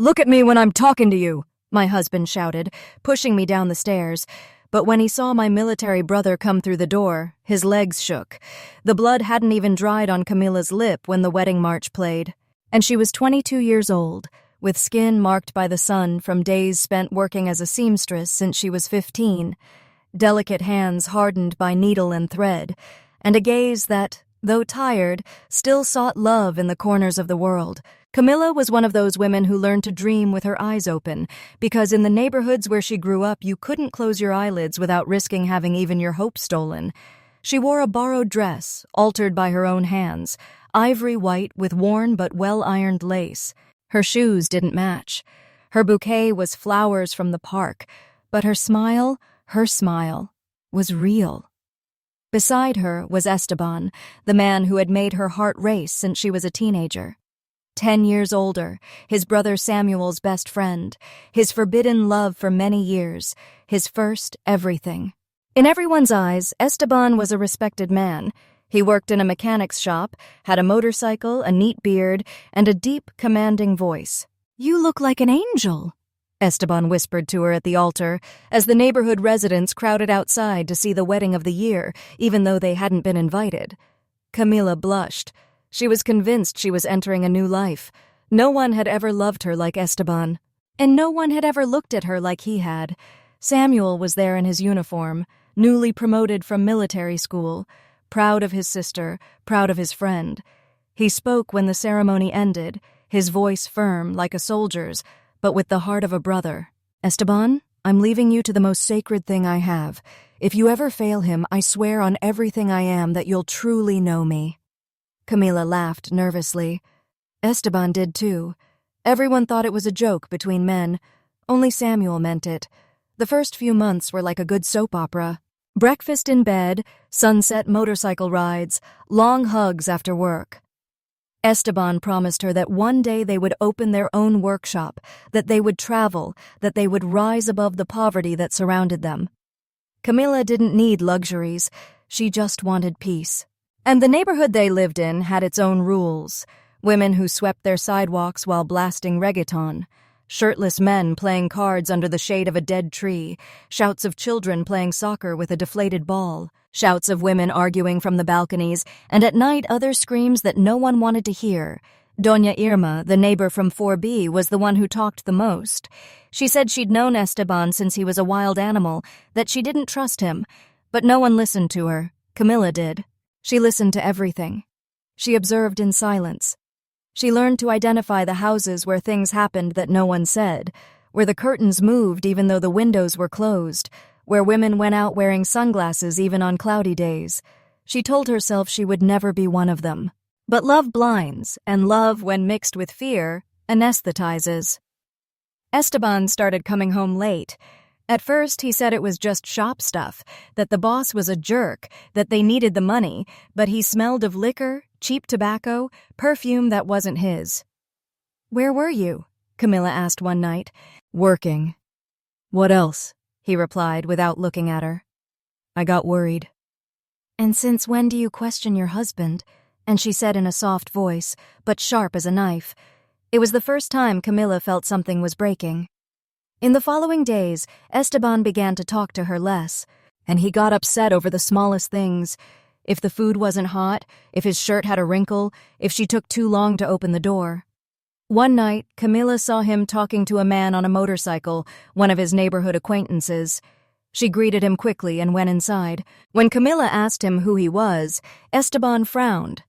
"Look at me when I'm talking to you," my husband shouted, pushing me down the stairs. But when he saw my military brother come through the door, his legs shook. The blood hadn't even dried on Camilla's lip when the wedding march played. And she was 22 years old, with skin marked by the sun from days spent working as a seamstress since she was 15, delicate hands hardened by needle and thread, and a gaze that, though tired, still sought love in the corners of the world. Camilla was one of those women who learned to dream with her eyes open, because in the neighborhoods where she grew up, you couldn't close your eyelids without risking having even your hopes stolen. She wore a borrowed dress, altered by her own hands, ivory white with worn but well-ironed lace. Her shoes didn't match. Her bouquet was flowers from the park, but her smile was real. Beside her was Esteban, the man who had made her heart race since she was a teenager. 10 years older, his brother Samuel's best friend, his forbidden love for many years, his first everything. In everyone's eyes, Esteban was a respected man. He worked in a mechanic's shop, had a motorcycle, a neat beard, and a deep, commanding voice. "You look like an angel," Esteban whispered to her at the altar, as the neighborhood residents crowded outside to see the wedding of the year, even though they hadn't been invited. Camilla blushed. She was convinced she was entering a new life. No one had ever loved her like Esteban, and no one had ever looked at her like he had. Samuel was there in his uniform, newly promoted from military school, proud of his sister, proud of his friend. He spoke when the ceremony ended, his voice firm like a soldier's, but with the heart of a brother. "Esteban, I'm leaving you to the most sacred thing I have. If you ever fail him, I swear on everything I am that you'll truly know me." Camilla laughed nervously. Esteban did too. Everyone thought it was a joke between men. Only Samuel meant it. The first few months were like a good soap opera. Breakfast in bed, sunset motorcycle rides, long hugs after work. Esteban promised her that one day they would open their own workshop, that they would travel, that they would rise above the poverty that surrounded them. Camilla didn't need luxuries. She just wanted peace. And the neighborhood they lived in had its own rules. Women who swept their sidewalks while blasting reggaeton. Shirtless men playing cards under the shade of a dead tree. Shouts of children playing soccer with a deflated ball. Shouts of women arguing from the balconies. And at night, other screams that no one wanted to hear. Doña Irma, the neighbor from 4B, was the one who talked the most. She said she'd known Esteban since he was a wild animal, that she didn't trust him. But no one listened to her. Camilla did. She listened to everything. She observed in silence. She learned to identify the houses where things happened that no one said, where the curtains moved even though the windows were closed, where women went out wearing sunglasses even on cloudy days. She told herself she would never be one of them. But love blinds, and love, when mixed with fear, anesthetizes. Esteban started coming home late. At first, he said it was just shop stuff, that the boss was a jerk, that they needed the money, but he smelled of liquor, cheap tobacco, perfume that wasn't his. "Where were you?" Camilla asked one night. "Working." "What else?" he replied without looking at her. "I got worried." "And since when do you question your husband?" And she said in a soft voice, but sharp as a knife. It was the first time Camilla felt something was breaking. In the following days, Esteban began to talk to her less, and he got upset over the smallest things. If the food wasn't hot, if his shirt had a wrinkle, if she took too long to open the door. One night, Camilla saw him talking to a man on a motorcycle, one of his neighborhood acquaintances. She greeted him quickly and went inside. When Camilla asked him who he was, Esteban frowned.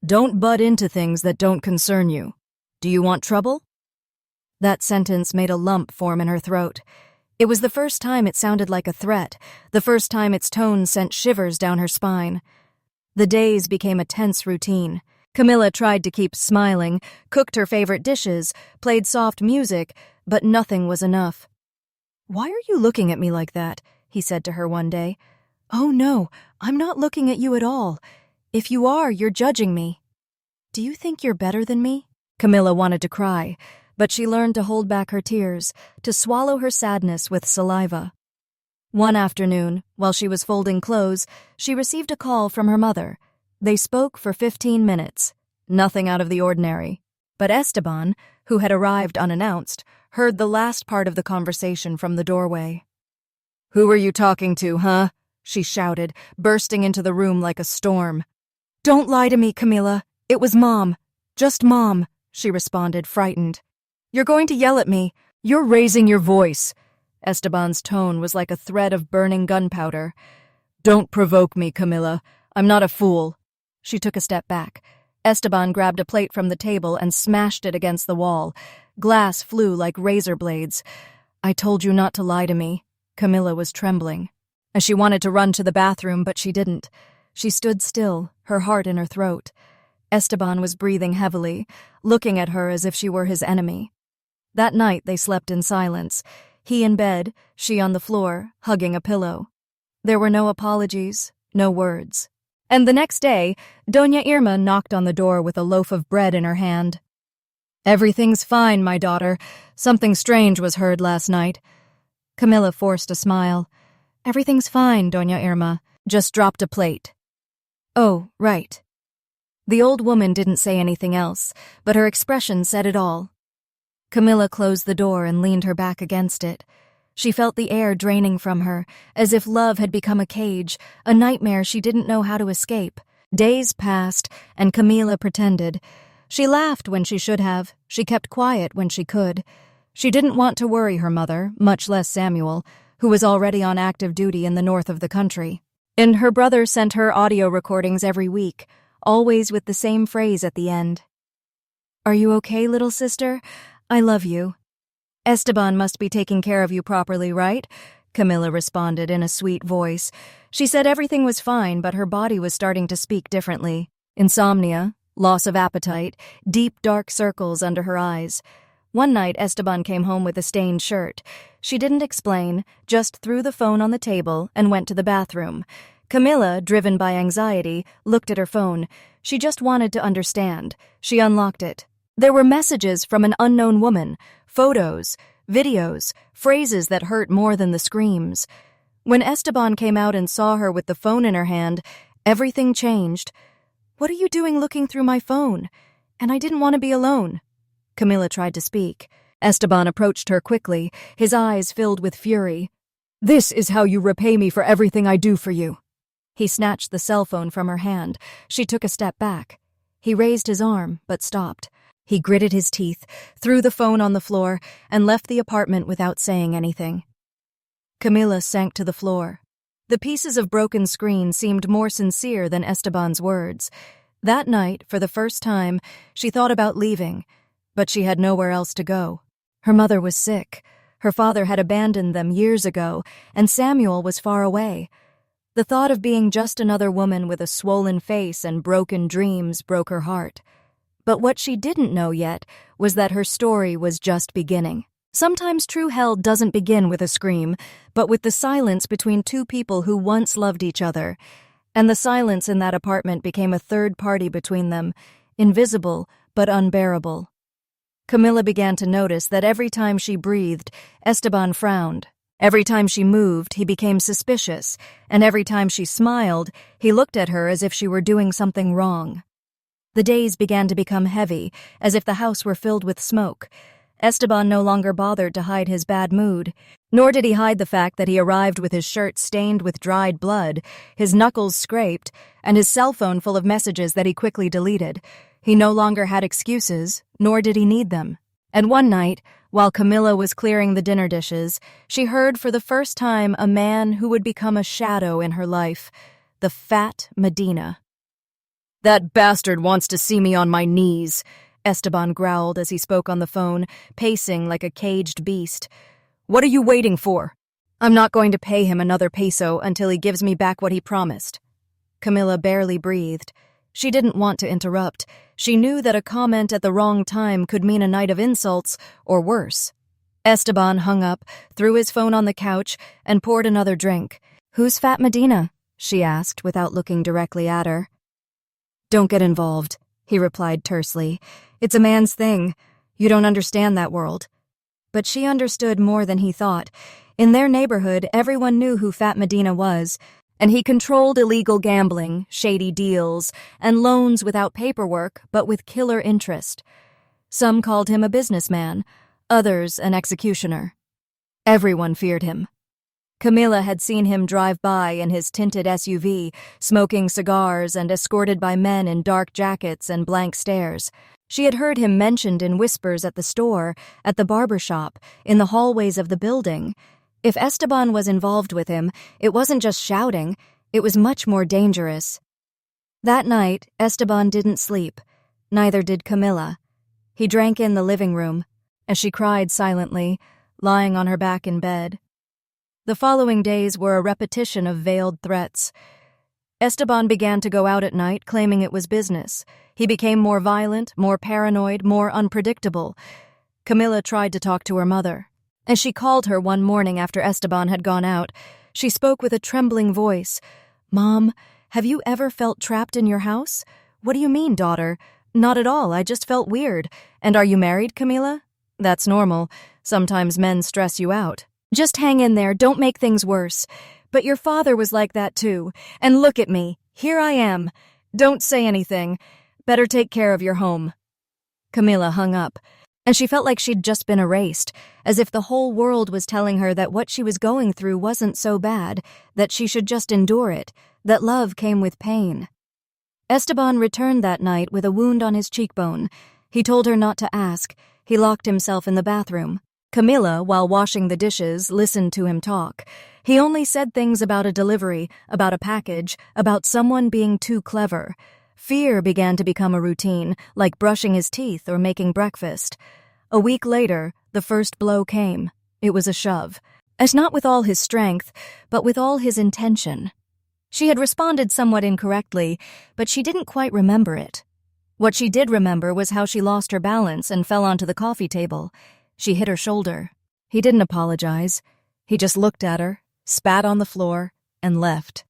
"Don't butt into things that don't concern you. Do you want trouble?" That sentence made a lump form in her throat. It was the first time it sounded like a threat, the first time its tone sent shivers down her spine. The days became a tense routine. Camilla tried to keep smiling, cooked her favorite dishes, played soft music, but nothing was enough. "Why are you looking at me like that?" he said to her one day. "Oh no, I'm not looking at you at all. If you are, you're judging me." "Do you think you're better than me?" Camilla wanted to cry, but she learned to hold back her tears, to swallow her sadness with saliva. One afternoon, while she was folding clothes, she received a call from her mother. They spoke for 15 minutes. Nothing out of the ordinary. But Esteban, who had arrived unannounced, heard the last part of the conversation from the doorway. "Who were you talking to, huh?" she shouted, bursting into the room like a storm. "Don't lie to me, Camilla. It was Mom. Just Mom," she responded, frightened. "You're going to yell at me. You're raising your voice." Esteban's tone was like a thread of burning gunpowder. "Don't provoke me, Camilla. I'm not a fool." She took a step back. Esteban grabbed a plate from the table and smashed it against the wall. Glass flew like razor blades. "I told you not to lie to me." Camilla was trembling. As she wanted to run to the bathroom, but she didn't. She stood still, her heart in her throat. Esteban was breathing heavily, looking at her as if she were his enemy. That night they slept in silence, he in bed, she on the floor, hugging a pillow. There were no apologies, no words. And the next day, Doña Irma knocked on the door with a loaf of bread in her hand. "Everything's fine, my daughter. Something strange was heard last night." Camilla forced a smile. "Everything's fine, Doña Irma. Just dropped a plate." "Oh, right." The old woman didn't say anything else, but her expression said it all. Camilla closed the door and leaned her back against it. She felt the air draining from her, as if love had become a cage, a nightmare she didn't know how to escape. Days passed, and Camilla pretended. She laughed when she should have. She kept quiet when she could. She didn't want to worry her mother, much less Samuel, who was already on active duty in the north of the country. And her brother sent her audio recordings every week, always with the same phrase at the end. "Are you okay, little sister? I love you." "Esteban must be taking care of you properly, right?" Camilla responded in a sweet voice. She said everything was fine, but her body was starting to speak differently. Insomnia, loss of appetite, deep dark circles under her eyes. One night, Esteban came home with a stained shirt. She didn't explain, just threw the phone on the table and went to the bathroom. Camilla, driven by anxiety, looked at her phone. She just wanted to understand. She unlocked it. There were messages from an unknown woman, photos, videos, phrases that hurt more than the screams. When Esteban came out and saw her with the phone in her hand, everything changed. "What are you doing looking through my phone? And I didn't want to be alone." Camilla tried to speak. Esteban approached her quickly, his eyes filled with fury. "This is how you repay me for everything I do for you." He snatched the cell phone from her hand. She took a step back. He raised his arm, but stopped. He gritted his teeth, threw the phone on the floor, and left the apartment without saying anything. Camilla sank to the floor. The pieces of broken screen seemed more sincere than Esteban's words. That night, for the first time, she thought about leaving, but she had nowhere else to go. Her mother was sick. Her father had abandoned them years ago, and Samuel was far away. The thought of being just another woman with a swollen face and broken dreams broke her heart. But what she didn't know yet was that her story was just beginning. Sometimes true hell doesn't begin with a scream, but with the silence between two people who once loved each other. And the silence in that apartment became a third party between them, invisible but unbearable. Camilla began to notice that every time she breathed, Esteban frowned. Every time she moved, he became suspicious, and every time she smiled, he looked at her as if she were doing something wrong. The days began to become heavy, as if the house were filled with smoke. Esteban no longer bothered to hide his bad mood, nor did he hide the fact that he arrived with his shirt stained with dried blood, his knuckles scraped, and his cell phone full of messages that he quickly deleted. He no longer had excuses, nor did he need them. And one night, while Camilla was clearing the dinner dishes, she heard for the first time a man who would become a shadow in her life, the fat Medina. "That bastard wants to see me on my knees," Esteban growled as he spoke on the phone, pacing like a caged beast. "What are you waiting for?" "I'm not going to pay him another peso until he gives me back what he promised." Camilla barely breathed. She didn't want to interrupt. She knew that a comment at the wrong time could mean a night of insults, or worse. Esteban hung up, threw his phone on the couch, and poured another drink. "Who's Fat Medina?" she asked without looking directly at her. "Don't get involved," he replied tersely. "It's a man's thing. You don't understand that world." But she understood more than he thought. In their neighborhood, everyone knew who Fat Medina was, and he controlled illegal gambling, shady deals, and loans without paperwork but with killer interest. Some called him a businessman, others an executioner. Everyone feared him. Camilla had seen him drive by in his tinted SUV, smoking cigars and escorted by men in dark jackets and blank stares. She had heard him mentioned in whispers at the store, at the barber shop, in the hallways of the building. If Esteban was involved with him, it wasn't just shouting, it was much more dangerous. That night, Esteban didn't sleep. Neither did Camilla. He drank in the living room, as she cried silently, lying on her back in bed. The following days were a repetition of veiled threats. Esteban began to go out at night, claiming it was business. He became more violent, more paranoid, more unpredictable. Camilla tried to talk to her mother. As she called her one morning after Esteban had gone out, she spoke with a trembling voice. "Mom, have you ever felt trapped in your house?" "What do you mean, daughter?" "Not at all, I just felt weird." "And are you married, Camilla?" "That's normal. Sometimes men stress you out." "Just hang in there, don't make things worse. But your father was like that too. And look at me, here I am. Don't say anything. Better take care of your home." Camilla hung up, and she felt like she'd just been erased, as if the whole world was telling her that what she was going through wasn't so bad, that she should just endure it, that love came with pain. Esteban returned that night with a wound on his cheekbone. He told her not to ask. He locked himself in the bathroom. Camilla, while washing the dishes, listened to him talk. He only said things about a delivery, about a package, about someone being too clever. Fear began to become a routine, like brushing his teeth or making breakfast. A week later, the first blow came. It was a shove. And not with all his strength, but with all his intention. She had responded somewhat incorrectly, but she didn't quite remember it. What she did remember was how she lost her balance and fell onto the coffee table. She hit her shoulder. He didn't apologize. He just looked at her, spat on the floor, and left.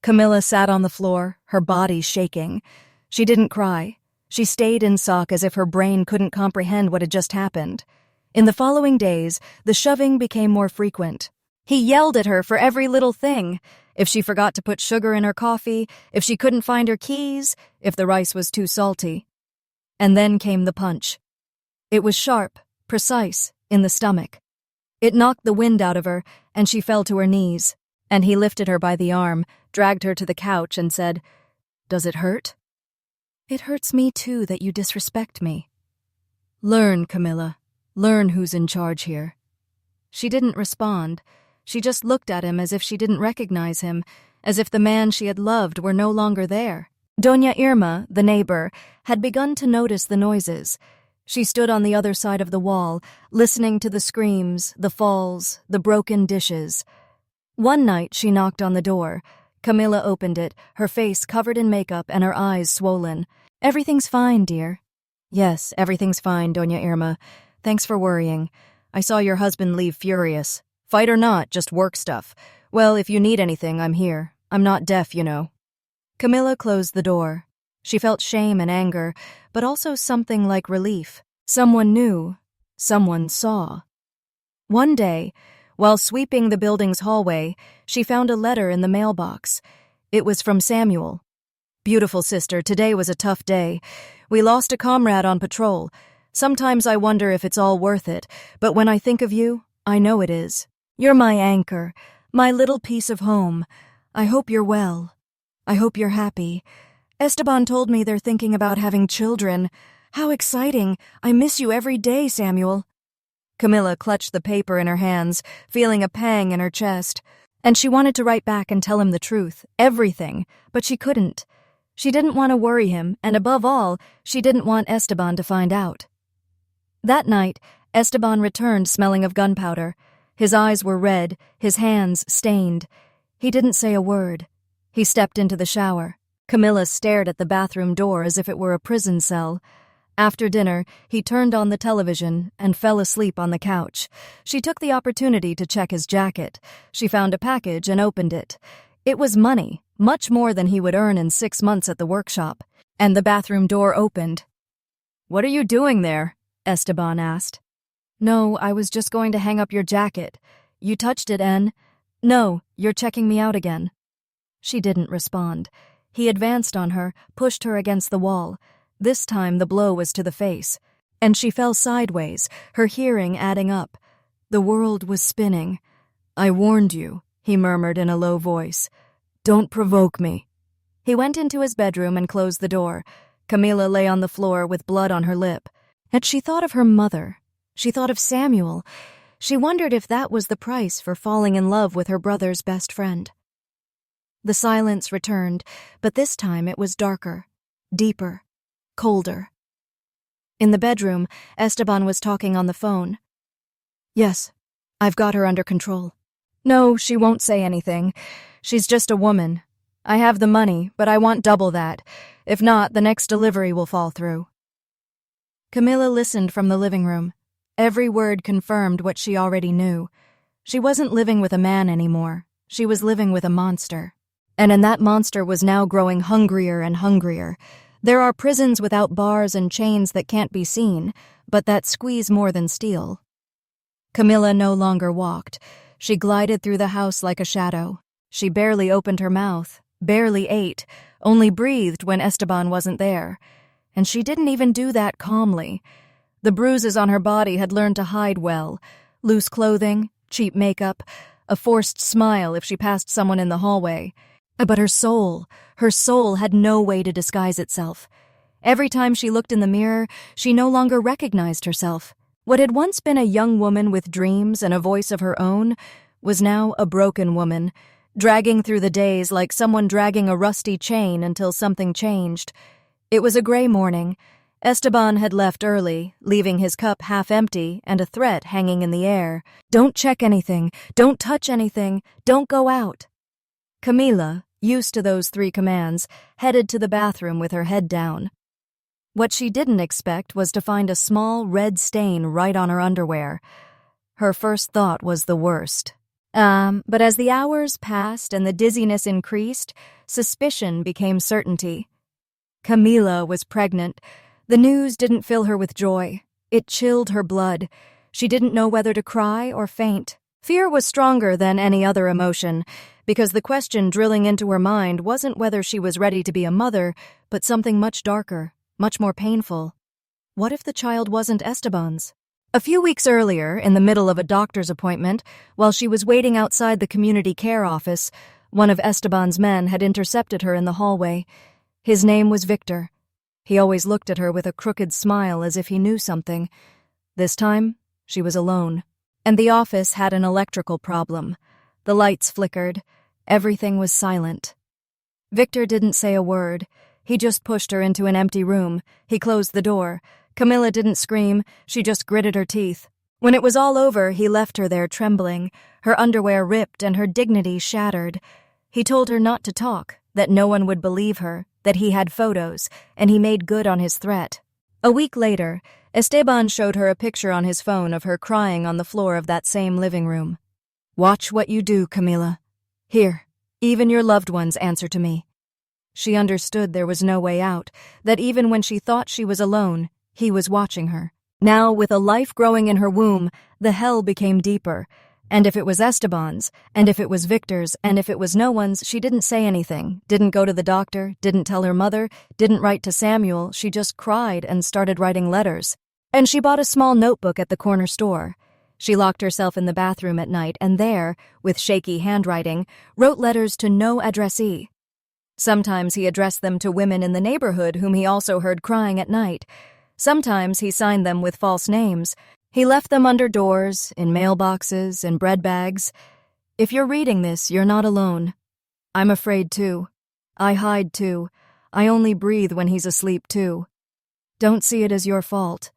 Camilla sat on the floor, her body shaking. She didn't cry. She stayed in shock as if her brain couldn't comprehend what had just happened. In the following days, the shoving became more frequent. He yelled at her for every little thing. If she forgot to put sugar in her coffee, if she couldn't find her keys, if the rice was too salty. And then came the punch. It was sharp, precise, in the stomach. It knocked the wind out of her, and she fell to her knees. And he lifted her by the arm, dragged her to the couch, and said, "Does it hurt?" "It hurts me too that you disrespect me." "Learn, Camilla. Learn who's in charge here." She didn't respond. She just looked at him as if she didn't recognize him, as if the man she had loved were no longer there. Doña Irma, the neighbor, had begun to notice the noises. She stood on the other side of the wall, listening to the screams, the falls, the broken dishes. One night she knocked on the door. Camilla opened it, her face covered in makeup and her eyes swollen. "Everything's fine, dear." "Yes, everything's fine, Doña Irma. Thanks for worrying. I saw your husband leave furious. Fight or not, just work stuff. Well, if you need anything, I'm here. I'm not deaf, you know." Camilla closed the door. She felt shame and anger, but also something like relief. Someone knew. Someone saw. One day, while sweeping the building's hallway, she found a letter in the mailbox. It was from Samuel. "Beautiful sister, today was a tough day. We lost a comrade on patrol. Sometimes I wonder if it's all worth it, but when I think of you, I know it is. You're my anchor, my little piece of home. I hope you're well. I hope you're happy. Esteban told me they're thinking about having children. How exciting! I miss you every day, Samuel." Camilla clutched the paper in her hands, feeling a pang in her chest. And she wanted to write back and tell him the truth, everything, but she couldn't. She didn't want to worry him, and above all, she didn't want Esteban to find out. That night, Esteban returned smelling of gunpowder. His eyes were red, his hands stained. He didn't say a word. He stepped into the shower. Camilla stared at the bathroom door as if it were a prison cell. After dinner, he turned on the television and fell asleep on the couch. She took the opportunity to check his jacket. She found a package and opened it. It was money, much more than he would earn in 6 months at the workshop. And the bathroom door opened. "What are you doing there?" Esteban asked. "No, I was just going to hang up your jacket. You touched it, En." "No, you're checking me out again." She didn't respond. He advanced on her, pushed her against the wall. This time the blow was to the face. and she fell sideways, her hearing adding up. The world was spinning. "I warned you," he murmured in a low voice. "Don't provoke me." He went into his bedroom and closed the door. Camilla lay on the floor with blood on her lip. And she thought of her mother. She thought of Samuel. She wondered if that was the price for falling in love with her brother's best friend. The silence returned, but this time it was darker, deeper, colder. In the bedroom, Esteban was talking on the phone. "Yes, I've got her under control. No, she won't say anything. She's just a woman. I have the money, but I want double that. If not, the next delivery will fall through." Camilla listened from the living room. Every word confirmed what she already knew. She wasn't living with a man anymore. She was living with a monster. And that monster was now growing hungrier and hungrier. There are prisons without bars and chains that can't be seen, but that squeeze more than steel. Camilla no longer walked. She glided through the house like a shadow. She barely opened her mouth, barely ate, only breathed when Esteban wasn't there. And she didn't even do that calmly. The bruises on her body had learned to hide well. Loose clothing, cheap makeup, a forced smile if she passed someone in the hallway. But her soul had no way to disguise itself. Every time she looked in the mirror, she no longer recognized herself. What had once been a young woman with dreams and a voice of her own was now a broken woman, dragging through the days like someone dragging a rusty chain until something changed. It was a gray morning. Esteban had left early, leaving his cup half empty and a threat hanging in the air. "Don't check anything. Don't touch anything. Don't go out." Camilla, used to those 3 commands, headed to the bathroom with her head down. What she didn't expect was to find a small red stain right on her underwear. Her first thought was the worst. But as the hours passed and the dizziness increased, suspicion became certainty. Camilla was pregnant. The news didn't fill her with joy. It chilled her blood. She didn't know whether to cry or faint. Fear was stronger than any other emotion, because the question drilling into her mind wasn't whether she was ready to be a mother, but something much darker, much more painful. What if the child wasn't Esteban's? A few weeks earlier, in the middle of a doctor's appointment, while she was waiting outside the community care office, one of Esteban's men had intercepted her in the hallway. His name was Victor. He always looked at her with a crooked smile as if he knew something. This time, she was alone. And the office had an electrical problem. The lights flickered. Everything was silent. Victor didn't say a word. He just pushed her into an empty room. He closed the door. Camilla didn't scream. She just gritted her teeth. When it was all over, he left her there trembling, her underwear ripped and her dignity shattered. He told her not to talk, that no one would believe her, that he had photos, and he made good on his threat. A week later, Esteban showed her a picture on his phone of her crying on the floor of that same living room. "Watch what you do, Camilla. Here, even your loved ones answer to me." She understood there was no way out, that even when she thought she was alone, he was watching her. Now, with a life growing in her womb, the hell became deeper. And if it was Esteban's, and if it was Victor's, and if it was no one's, she didn't say anything, didn't go to the doctor, didn't tell her mother, didn't write to Samuel. She just cried and started writing letters. And she bought a small notebook at the corner store. She locked herself in the bathroom at night and there, with shaky handwriting, wrote letters to no addressee. Sometimes he addressed them to women in the neighborhood whom he also heard crying at night. Sometimes he signed them with false names. He left them under doors, in mailboxes, in bread bags. If you're reading this, you're not alone. I'm afraid too. I hide too. I only breathe when he's asleep too. Don't see it as your fault.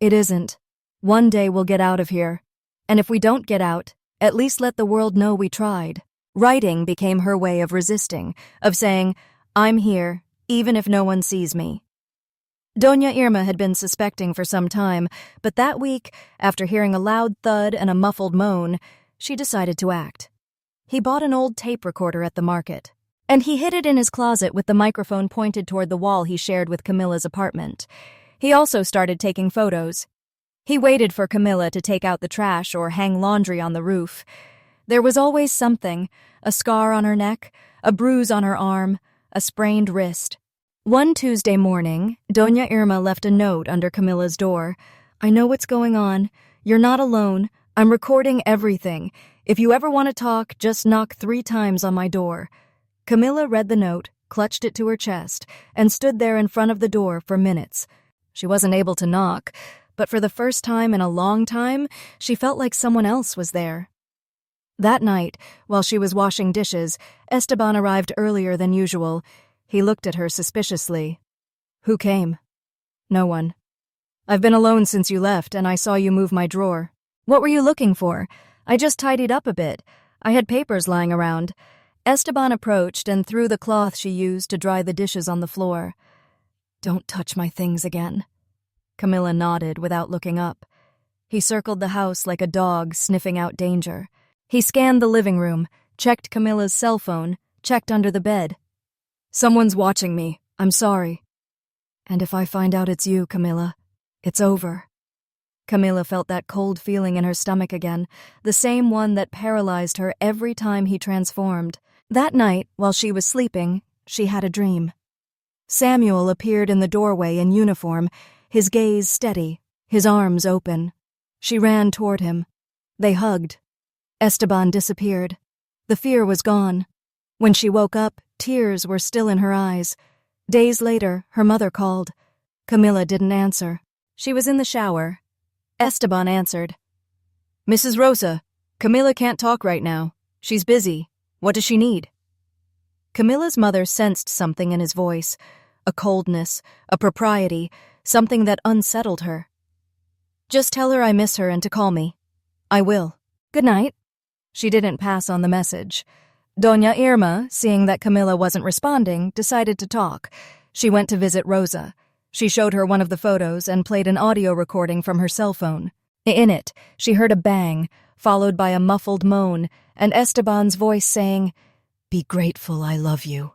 It isn't. One day we'll get out of here. And if we don't get out, at least let the world know we tried. Writing became her way of resisting, of saying, "I'm here, even if no one sees me." Doña Irma had been suspecting for some time, but that week, after hearing a loud thud and a muffled moan, she decided to act. He bought an old tape recorder at the market, and he hid it in his closet with the microphone pointed toward the wall he shared with Camilla's apartment. He also started taking photos. He waited for Camilla to take out the trash or hang laundry on the roof. There was always something, a scar on her neck, a bruise on her arm, a sprained wrist. One Tuesday morning, Doña Irma left a note under Camilla's door. "I know what's going on. You're not alone. I'm recording everything. If you ever want to talk, just knock 3 times on my door." Camilla read the note, clutched it to her chest, and stood there in front of the door for minutes. She wasn't able to knock, but for the first time in a long time, she felt like someone else was there. That night, while she was washing dishes, Esteban arrived earlier than usual. He looked at her suspiciously. "Who came?" "No one. I've been alone since you left, and I saw you move my drawer." "What were you looking for?" "I just tidied up a bit. I had papers lying around." Esteban approached and threw the cloth she used to dry the dishes on the floor. "Don't touch my things again." Camilla nodded without looking up. He circled the house like a dog sniffing out danger. He scanned the living room, checked Camilla's cell phone, checked under the bed. "Someone's watching me. I'm sorry." "And if I find out it's you, Camilla, it's over." Camilla felt that cold feeling in her stomach again, the same one that paralyzed her every time he transformed. That night, while she was sleeping, she had a dream. Samuel appeared in the doorway in uniform, his gaze steady, his arms open. She ran toward him. They hugged. Esteban disappeared. The fear was gone. When she woke up, tears were still in her eyes. Days later, her mother called. Camilla didn't answer. She was in the shower. Esteban answered. "Mrs. Rosa, Camilla can't talk right now. She's busy. What does she need?" Camilla's mother sensed something in his voice, a coldness, a propriety, something that unsettled her. "Just tell her I miss her and to call me." "I will. Good night." She didn't pass on the message. Doña Irma, seeing that Camilla wasn't responding, decided to talk. She went to visit Rosa. She showed her one of the photos and played an audio recording from her cell phone. In it, she heard a bang, followed by a muffled moan, and Esteban's voice saying, "Be grateful I love you."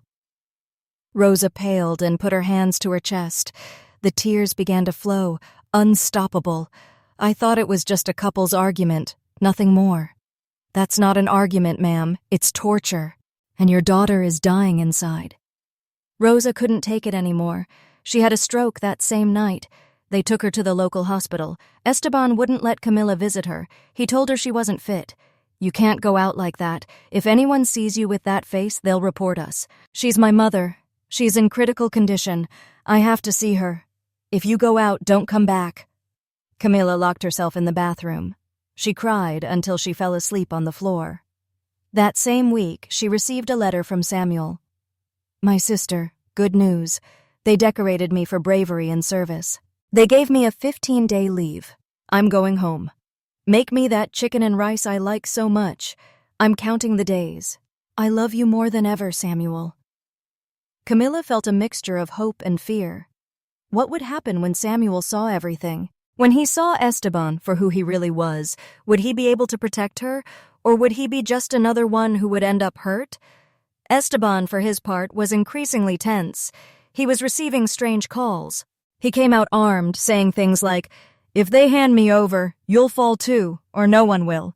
Rosa paled and put her hands to her chest. The tears began to flow, unstoppable. "I thought it was just a couple's argument, nothing more." "That's not an argument, ma'am. It's torture. And your daughter is dying inside." Rosa couldn't take it anymore. She had a stroke that same night. They took her to the local hospital. Esteban wouldn't let Camilla visit her. He told her she wasn't fit. "You can't go out like that. If anyone sees you with that face, they'll report us. She's my mother. She's in critical condition. I have to see her. If you go out, don't come back." Camilla locked herself in the bathroom. She cried until she fell asleep on the floor. That same week, she received a letter from Samuel. "My sister, good news. They decorated me for bravery and service. They gave me a 15-day leave. I'm going home. Make me that chicken and rice I like so much. I'm counting the days. I love you more than ever, Samuel." Camilla felt a mixture of hope and fear. What would happen when Samuel saw everything? When he saw Esteban for who he really was, would he be able to protect her, or would he be just another one who would end up hurt? Esteban, for his part, was increasingly tense. He was receiving strange calls. He came out armed, saying things like, "If they hand me over, you'll fall too, or no one will."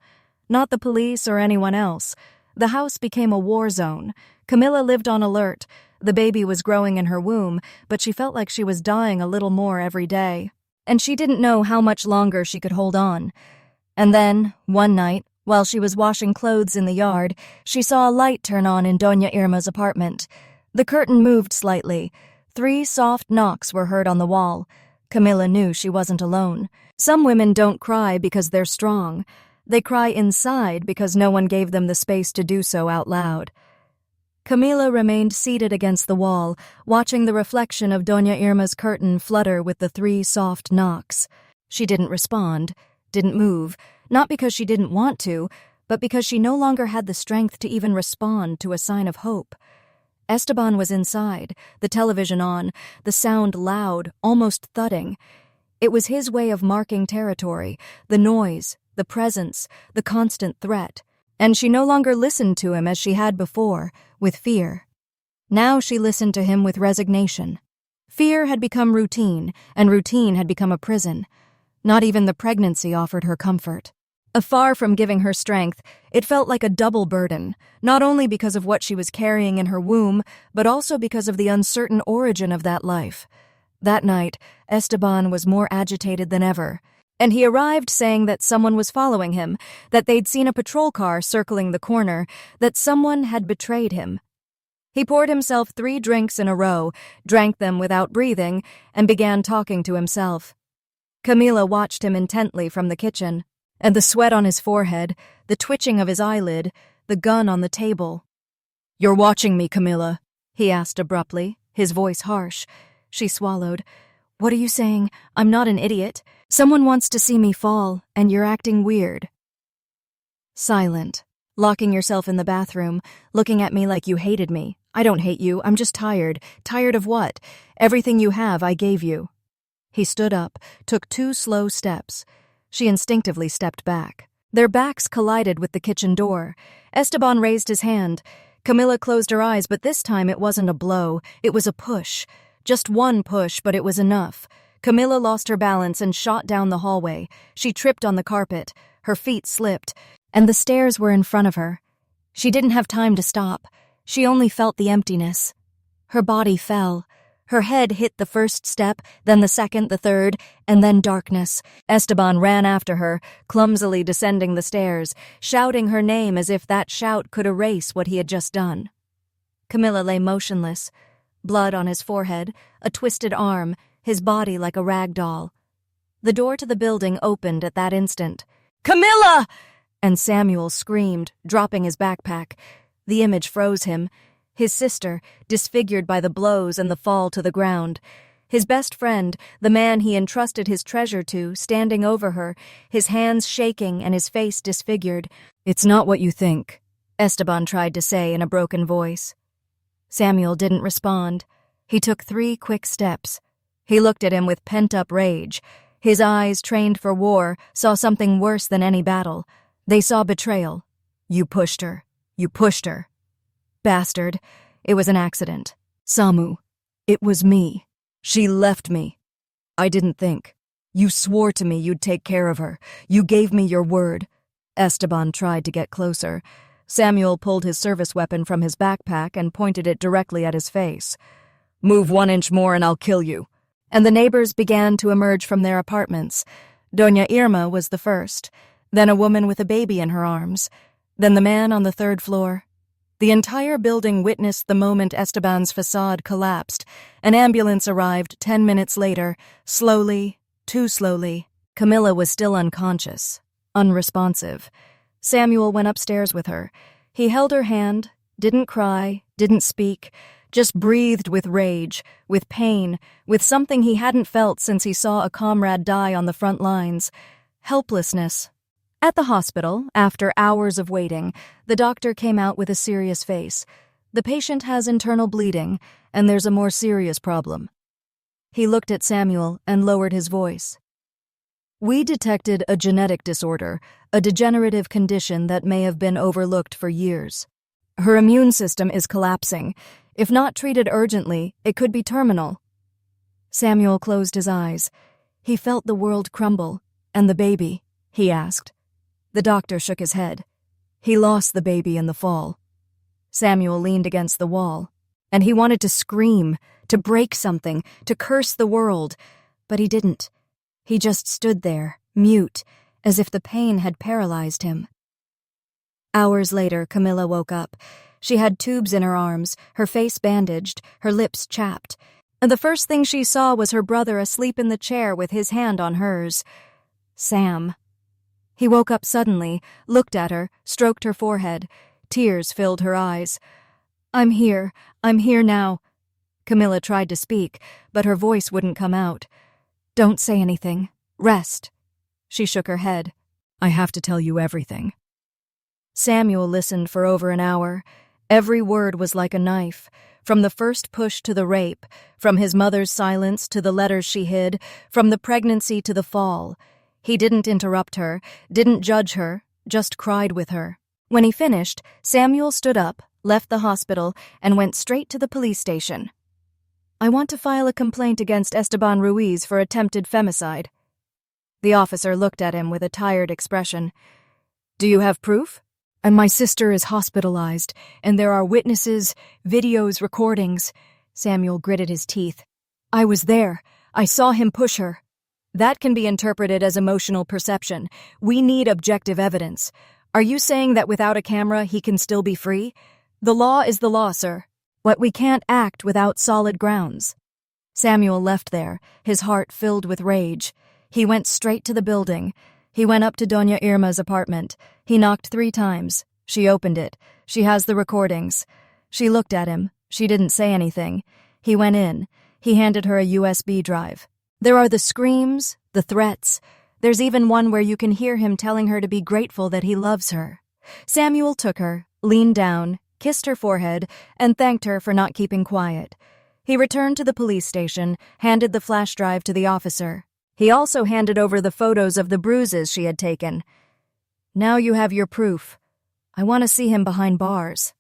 Not the police or anyone else. The house became a war zone. Camilla lived on alert. The baby was growing in her womb, but she felt like she was dying a little more every day. And she didn't know how much longer she could hold on. And then, one night, while she was washing clothes in the yard, she saw a light turn on in Doña Irma's apartment. The curtain moved slightly. 3 soft knocks were heard on the wall. Camilla knew she wasn't alone. Some women don't cry because they're strong. They cry inside because no one gave them the space to do so out loud. Camilla remained seated against the wall, watching the reflection of Doña Irma's curtain flutter with the 3 soft knocks. She didn't respond, didn't move, not because she didn't want to, but because she no longer had the strength to even respond to a sign of hope. Esteban was inside, the television on, the sound loud, almost thudding. It was his way of marking territory, the noise, the presence, the constant threat. And she no longer listened to him as she had before, with fear. Now she listened to him with resignation. Fear had become routine, and routine had become a prison. Not even the pregnancy offered her comfort. Far from giving her strength, it felt like a double burden, not only because of what she was carrying in her womb, but also because of the uncertain origin of that life. That night, Esteban was more agitated than ever, and he arrived saying that someone was following him, that they'd seen a patrol car circling the corner, that someone had betrayed him. He poured himself 3 drinks in a row, drank them without breathing, and began talking to himself. Camila watched him intently from the kitchen, and the sweat on his forehead, the twitching of his eyelid, the gun on the table. "You're watching me, Camila," he asked abruptly, his voice harsh. She swallowed. "What are you saying? I'm not an idiot. Someone wants to see me fall, and you're acting weird." Silent, locking yourself in the bathroom, looking at me like you hated me. "I don't hate you, I'm just tired." "Tired of what? Everything you have I gave you." He stood up, took 2 slow steps. She instinctively stepped back. Their backs collided with the kitchen door. Esteban raised his hand. Camila closed her eyes, but this time it wasn't a blow, it was a push. Just one push, but it was enough. Camila lost her balance and shot down the hallway. She tripped on the carpet. Her feet slipped, and the stairs were in front of her. She didn't have time to stop. She only felt the emptiness. Her body fell. Her head hit the first step, then the second, the third, and then darkness. Esteban ran after her, clumsily descending the stairs, shouting her name as if that shout could erase what he had just done. Camila lay motionless, blood on his forehead, a twisted arm, his body like a rag doll. The door to the building opened at that instant. "Camila!" And Samuel screamed, dropping his backpack. The image froze him. His sister, disfigured by the blows and the fall to the ground. His best friend, the man he entrusted his treasure to, standing over her, his hands shaking and his face disfigured. "It's not what you think," Esteban tried to say in a broken voice. Samuel didn't respond. He took 3 quick steps. He looked at him with pent-up rage. His eyes, trained for war, saw something worse than any battle. They saw betrayal. "You pushed her. You pushed her." "Bastard. It was an accident." "Samu. It was me. She left me. I didn't think. You swore to me you'd take care of her. You gave me your word." Esteban tried to get closer. Samuel pulled his service weapon from his backpack and pointed it directly at his face. "Move 1 inch more and I'll kill you." And the neighbors began to emerge from their apartments. Doña Irma was the first, then a woman with a baby in her arms, then the man on the 3rd floor. The entire building witnessed the moment Esteban's facade collapsed. An ambulance arrived 10 minutes later, slowly, too slowly. Camila was still unconscious, unresponsive. Samuel went upstairs with her. He held her hand, didn't cry, didn't speak, just breathed with rage, with pain, with something he hadn't felt since he saw a comrade die on the front lines. Helplessness. At the hospital, after hours of waiting, the doctor came out with a serious face. "The patient has internal bleeding, and there's a more serious problem." He looked at Samuel and lowered his voice. "We detected a genetic disorder, a degenerative condition that may have been overlooked for years. Her immune system is collapsing. If not treated urgently, it could be terminal." Samuel closed his eyes. He felt the world crumble. "And the baby?" he asked. The doctor shook his head. "He lost the baby in the fall." Samuel leaned against the wall, and he wanted to scream, to break something, to curse the world, but he didn't. He just stood there, mute, as if the pain had paralyzed him. Hours later, Camila woke up. She had tubes in her arms, her face bandaged, her lips chapped, and the first thing she saw was her brother asleep in the chair with his hand on hers. Sam. He woke up suddenly, looked at her, stroked her forehead. Tears filled her eyes. I'm here now." Camila tried to speak, but her voice wouldn't come out. "Don't say anything. Rest." She shook her head. "I have to tell you everything." Samuel listened for over an hour. Every word was like a knife, from the first push to the rape, from his mother's silence to the letters she hid, from the pregnancy to the fall. He didn't interrupt her, didn't judge her, just cried with her. When he finished, Samuel stood up, left the hospital, and went straight to the police station. "I want to file a complaint against Esteban Ruiz for attempted femicide." The officer looked at him with a tired expression. Do you have proof? And my sister is hospitalized, and there are witnesses, videos, recordings. Samuel gritted his teeth. I was there. I saw him push her. That can be interpreted as emotional perception. We need objective evidence. Are you saying that without a camera he can still be free? The law is the law, sir. But we can't act without solid grounds. Samuel left there, his heart filled with rage. He went straight to the building. He went up to Doña Irma's apartment. He knocked 3 times. She opened it. She has the recordings. She looked at him. She didn't say anything. He went in. He handed her a USB drive. There are the screams, the threats. There's even one where you can hear him telling her to be grateful that he loves her. Samuel took her, leaned down, kissed her forehead, and thanked her for not keeping quiet. He returned to the police station, handed the flash drive to the officer. He also handed over the photos of the bruises she had taken. Now you have your proof. I want to see him behind bars.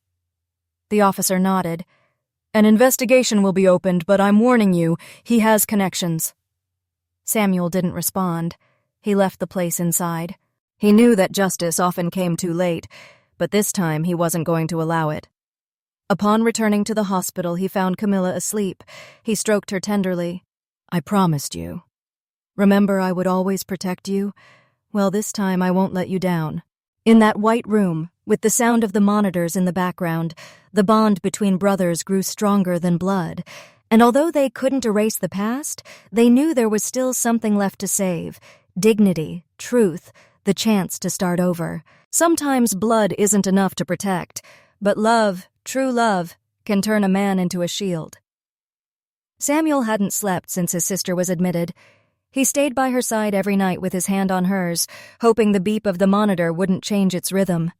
The officer nodded. An investigation will be opened, but I'm warning you, he has connections. Samuel didn't respond. He left the place inside. He knew that justice often came too late, but this time he wasn't going to allow it. Upon returning to the hospital, he found Camilla asleep. He stroked her tenderly. I promised you. Remember I would always protect you? Well, this time I won't let you down. In that white room, with the sound of the monitors in the background, the bond between brothers grew stronger than blood, and although they couldn't erase the past, they knew there was still something left to save. Dignity, truth, the chance to start over. Sometimes blood isn't enough to protect, but love, true love, can turn a man into a shield. Samuel hadn't slept since his sister was admitted. He stayed by her side every night with his hand on hers, hoping the beep of the monitor wouldn't change its rhythm.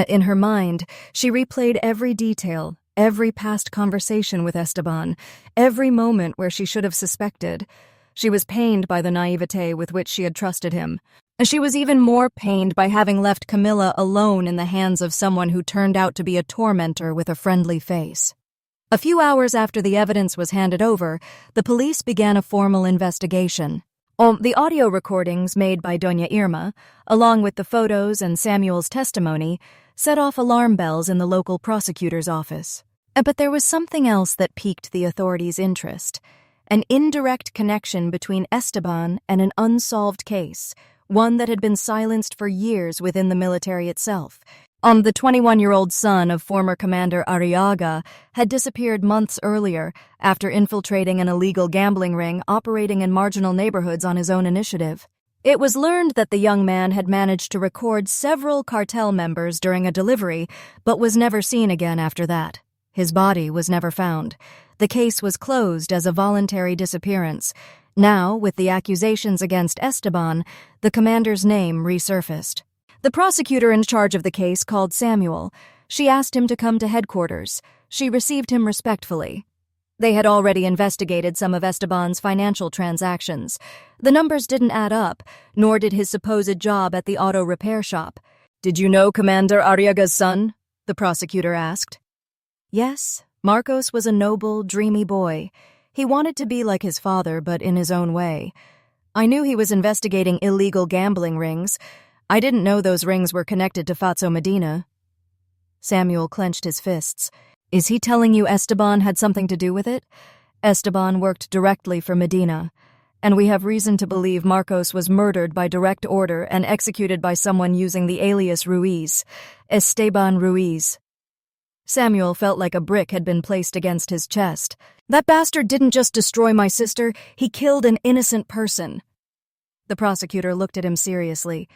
In her mind, she replayed every detail, every past conversation with Esteban, every moment where she should have suspected. She was pained by the naivete with which she had trusted him. She was even more pained by having left Camilla alone in the hands of someone who turned out to be a tormentor with a friendly face. A few hours after the evidence was handed over, the police began a formal investigation. The audio recordings made by Doña Irma, along with the photos and Samuel's testimony, set off alarm bells in the local prosecutor's office. But there was something else that piqued the authorities' interest. An indirect connection between Esteban and an unsolved case, one that had been silenced for years within the military itself. The 21-year-old son of former Commander Arriaga had disappeared months earlier after infiltrating an illegal gambling ring operating in marginal neighborhoods on his own initiative. It was learned that the young man had managed to record several cartel members during a delivery, but was never seen again after that. His body was never found. The case was closed as a voluntary disappearance. Now, with the accusations against Esteban, the commander's name resurfaced. The prosecutor in charge of the case called Samuel. She asked him to come to headquarters. She received him respectfully. They had already investigated some of Esteban's financial transactions. The numbers didn't add up, nor did his supposed job at the auto repair shop. Did you know Commander Arriaga's son? The prosecutor asked. Yes, Marcos was a noble, dreamy boy. He wanted to be like his father, but in his own way. I knew he was investigating illegal gambling rings. I didn't know those rings were connected to Fatso Medina. Samuel clenched his fists. Is he telling you Esteban had something to do with it? Esteban worked directly for Medina, and we have reason to believe Marcos was murdered by direct order and executed by someone using the alias Ruiz, Esteban Ruiz. Samuel felt like a brick had been placed against his chest. That bastard didn't just destroy my sister, he killed an innocent person. The prosecutor looked at him seriously.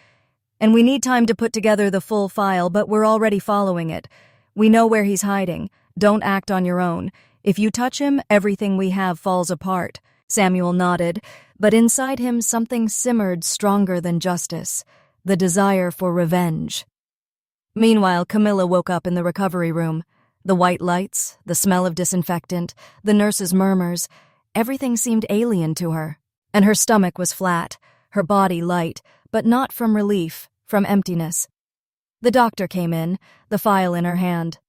And we need time to put together the full file, but we're already following it. We know where he's hiding. Don't act on your own. If you touch him, everything we have falls apart. Samuel nodded, but inside him something simmered stronger than justice, the desire for revenge. Meanwhile, Camilla woke up in the recovery room. The white lights, the smell of disinfectant, the nurse's murmurs, everything seemed alien to her. And her stomach was flat, her body light, but not from relief, from emptiness. The doctor came in, the file in her hand.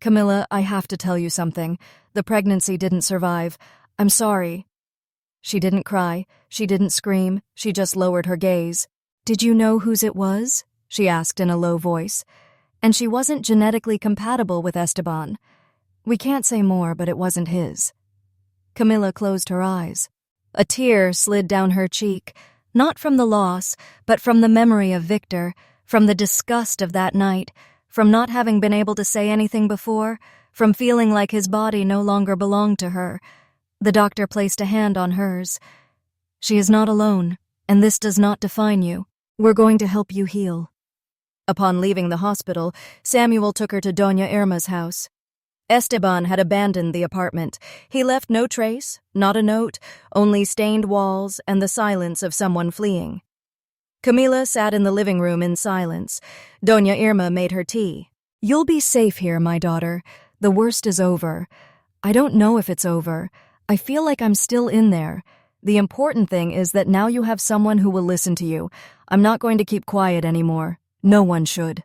Camilla, I have to tell you something. The pregnancy didn't survive. I'm sorry. She didn't cry. She didn't scream. She just lowered her gaze. Did you know whose it was? she asked in a low voice. And she wasn't genetically compatible with Esteban. We can't say more, but it wasn't his. Camila closed her eyes. A tear slid down her cheek, not from the loss, but from the memory of Victor, from the disgust of that night, from not having been able to say anything before, from feeling like his body no longer belonged to her. The doctor placed a hand on hers. She is not alone, and this does not define you. We're going to help you heal. Upon leaving the hospital, Samuel took her to Doña Irma's house. Esteban had abandoned the apartment. He left no trace, not a note, only stained walls and the silence of someone fleeing. Camila sat in the living room in silence. Doña Irma made her tea. You'll be safe here, my daughter. The worst is over. I don't know if it's over. I feel like I'm still in there. The important thing is that now you have someone who will listen to you. I'm not going to keep quiet anymore. No one should.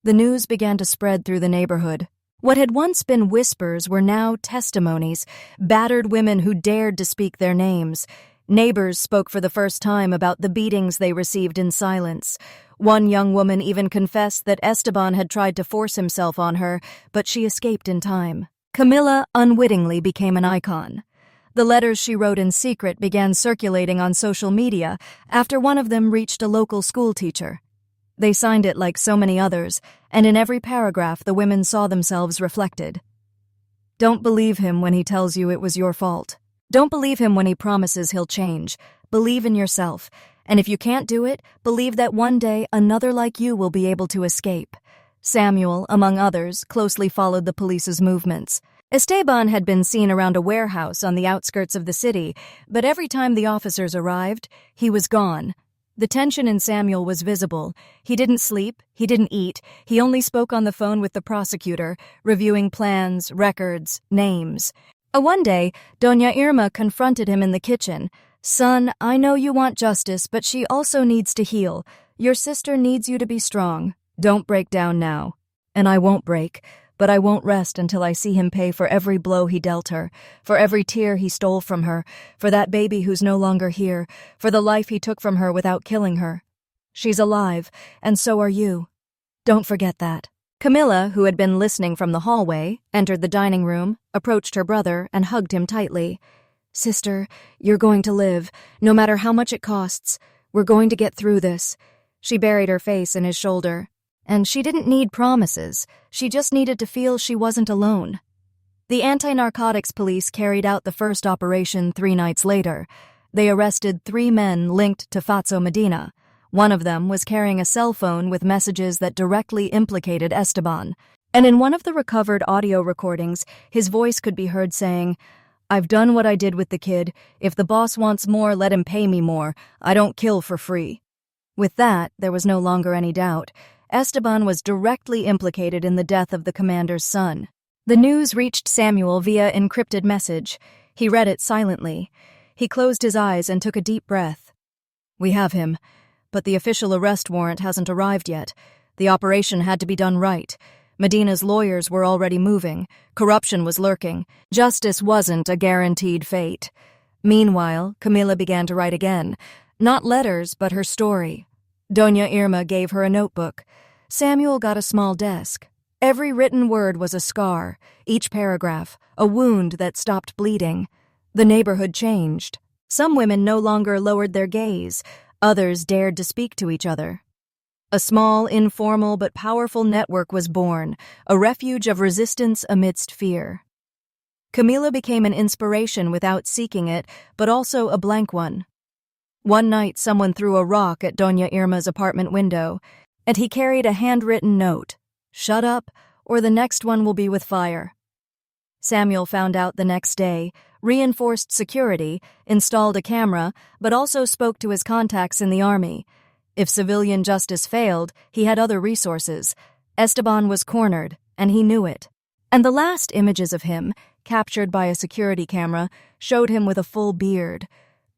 The news began to spread through the neighborhood. What had once been whispers were now testimonies, battered women who dared to speak their names. Neighbors spoke for the first time about the beatings they received in silence. One young woman even confessed that Esteban had tried to force himself on her, but she escaped in time. Camila unwittingly became an icon. The letters she wrote in secret began circulating on social media after one of them reached a local school teacher. They signed it like so many others, and in every paragraph the women saw themselves reflected. Don't believe him when he tells you it was your fault. Don't believe him when he promises he'll change. Believe in yourself, and if you can't do it, believe that one day another like you will be able to escape. Samuel, among others, closely followed the police's movements. Esteban had been seen around a warehouse on the outskirts of the city, but every time the officers arrived, he was gone. The tension in Samuel was visible. He didn't sleep, he didn't eat, he only spoke on the phone with the prosecutor, reviewing plans, records, names. One day, Doña Irma confronted him in the kitchen. Son, I know you want justice, but she also needs to heal. Your sister needs you to be strong. Don't break down now. And I won't break, but I won't rest until I see him pay for every blow he dealt her, for every tear he stole from her, for that baby who's no longer here, for the life he took from her without killing her. She's alive, and so are you. Don't forget that. Camila, who had been listening from the hallway, entered the dining room, approached her brother, and hugged him tightly. Sister, you're going to live, no matter how much it costs. We're going to get through this. She buried her face in his shoulder. And she didn't need promises. She just needed to feel she wasn't alone. The anti-narcotics police carried out the first operation 3 nights later. They arrested 3 men linked to Fatso Medina. One of them was carrying a cell phone with messages that directly implicated Esteban. And in one of the recovered audio recordings, his voice could be heard saying, "I've done what I did with the kid. If the boss wants more, let him pay me more. I don't kill for free." With that, there was no longer any doubt. Esteban was directly implicated in the death of the commander's son. The news reached Samuel via encrypted message. He read it silently. He closed his eyes and took a deep breath. We have him, but the official arrest warrant hasn't arrived yet. The operation had to be done right. Medina's lawyers were already moving. Corruption was lurking. Justice wasn't a guaranteed fate. Meanwhile, Camila began to write again. Not letters, but her story. Doña Irma gave her a notebook. Samuel got a small desk. Every written word was a scar, each paragraph, a wound that stopped bleeding. The neighborhood changed. Some women no longer lowered their gaze. Others dared to speak to each other. A small, informal but powerful network was born, a refuge of resistance amidst fear. Camila became an inspiration without seeking it, but also a blank one. One night someone threw a rock at Doña Irma's apartment window, and he carried a handwritten note. Shut up, or the next one will be with fire. Samuel found out the next day, reinforced security, installed a camera, but also spoke to his contacts in the army. If civilian justice failed, he had other resources. Esteban was cornered, and he knew it. And the last images of him, captured by a security camera, showed him with a full beard,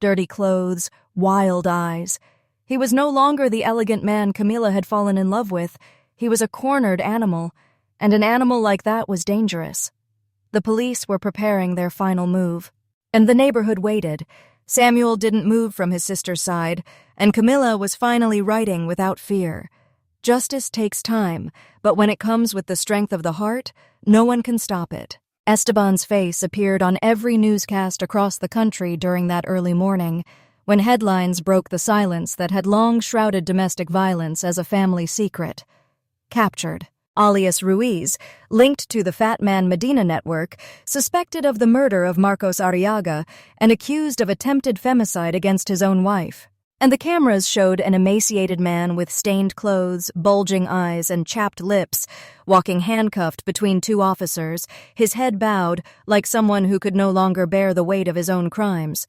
dirty clothes, wild eyes. He was no longer the elegant man Camila had fallen in love with. He was a cornered animal, and an animal like that was dangerous. The police were preparing their final move, and the neighborhood waited. Samuel didn't move from his sister's side, and Camilla was finally writing without fear. Justice takes time, but when it comes with the strength of the heart, no one can stop it. Esteban's face appeared on every newscast across the country during that early morning, when headlines broke the silence that had long shrouded domestic violence as a family secret. Captured, alias Ruiz, linked to the Fat Man Medina network, suspected of the murder of Marcos Arriaga and accused of attempted femicide against his own wife. And the cameras showed an emaciated man with stained clothes, bulging eyes, and chapped lips, walking handcuffed between two officers, his head bowed like someone who could no longer bear the weight of his own crimes.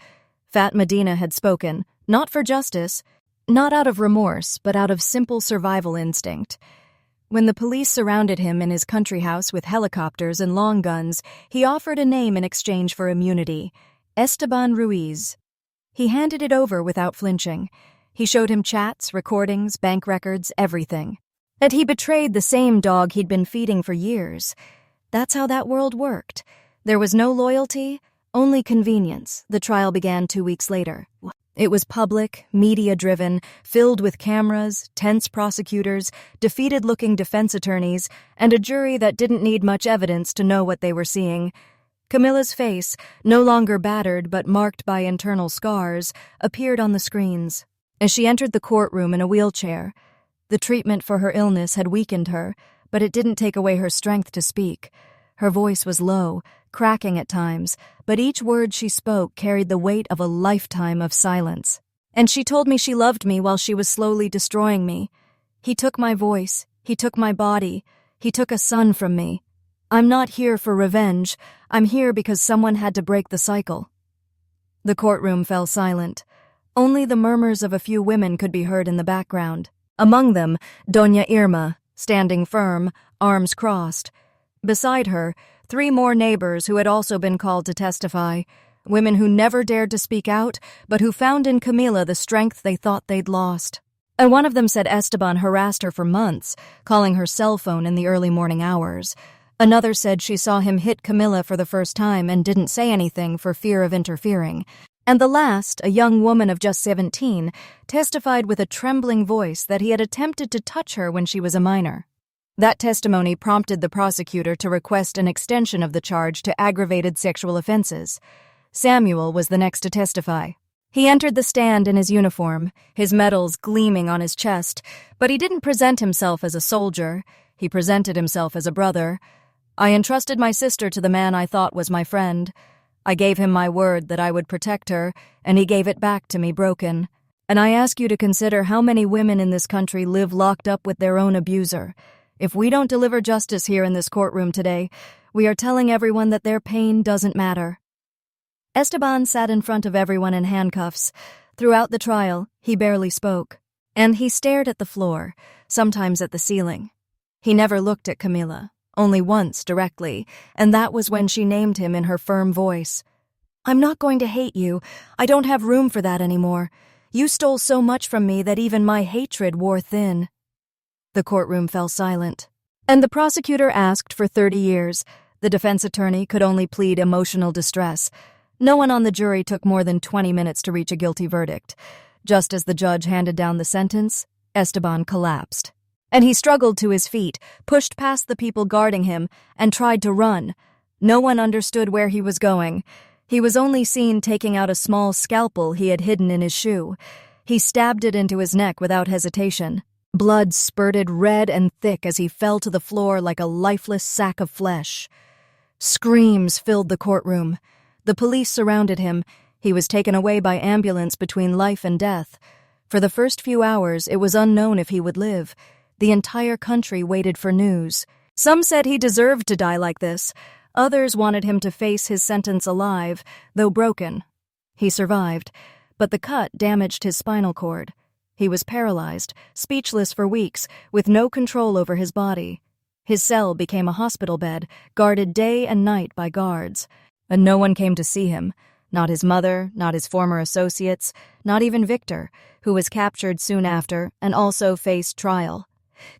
Fat Medina had spoken, not for justice, not out of remorse, but out of simple survival instinct. When the police surrounded him in his country house with helicopters and long guns, he offered a name in exchange for immunity: Esteban Ruiz. He handed it over without flinching. He showed him chats, recordings, bank records, everything. That he betrayed the same dog he'd been feeding for years. That's how that world worked. There was no loyalty, only convenience. The trial began 2 weeks later. It was public, media-driven, filled with cameras, tense prosecutors, defeated-looking defense attorneys, and a jury that didn't need much evidence to know what they were seeing. Camilla's face, no longer battered but marked by internal scars, appeared on the screens. As she entered the courtroom in a wheelchair, the treatment for her illness had weakened her, but it didn't take away her strength to speak. Her voice was low, cracking at times, but each word she spoke carried the weight of a lifetime of silence. And she told me she loved me while she was slowly destroying me. He took my voice, he took my body, he took a son from me. I'm not here for revenge. I'm here because someone had to break the cycle. The courtroom fell silent. Only the murmurs of a few women could be heard in the background. Among them, Doña Irma, standing firm, arms crossed. Beside her, 3 more neighbors who had also been called to testify, women who never dared to speak out, but who found in Camila the strength they thought they'd lost. And one of them said Esteban harassed her for months, calling her cell phone in the early morning hours. Another said she saw him hit Camila for the first time and didn't say anything for fear of interfering. And the last, a young woman of just 17, testified with a trembling voice that he had attempted to touch her when she was a minor. That testimony prompted the prosecutor to request an extension of the charge to aggravated sexual offenses. Samuel was the next to testify. He entered the stand in his uniform, his medals gleaming on his chest, but he didn't present himself as a soldier. He presented himself as a brother. I entrusted my sister to the man I thought was my friend. I gave him my word that I would protect her, and he gave it back to me broken. And I ask you to consider how many women in this country live locked up with their own abuser. If we don't deliver justice here in this courtroom today, we are telling everyone that their pain doesn't matter. Esteban sat in front of everyone in handcuffs. Throughout the trial, he barely spoke. And he stared at the floor, sometimes at the ceiling. He never looked at Camila. Only once directly, and that was when she named him in her firm voice. I'm not going to hate you. I don't have room for that anymore. You stole so much from me that even my hatred wore thin. The courtroom fell silent. And the prosecutor asked for 30 years. The defense attorney could only plead emotional distress. No one on the jury took more than 20 minutes to reach a guilty verdict. Just as the judge handed down the sentence, Esteban collapsed. And he struggled to his feet, pushed past the people guarding him, and tried to run. No one understood where he was going. He was only seen taking out a small scalpel he had hidden in his shoe. He stabbed it into his neck without hesitation. Blood spurted red and thick as he fell to the floor like a lifeless sack of flesh. Screams filled the courtroom. The police surrounded him. He was taken away by ambulance between life and death. For the first few hours, it was unknown if he would live. The entire country waited for news. Some said he deserved to die like this. Others wanted him to face his sentence alive, though broken. He survived, but the cut damaged his spinal cord. He was paralyzed, speechless for weeks, with no control over his body. His cell became a hospital bed, guarded day and night by guards. And no one came to see him. Not his mother, not his former associates, not even Victor, who was captured soon after and also faced trial.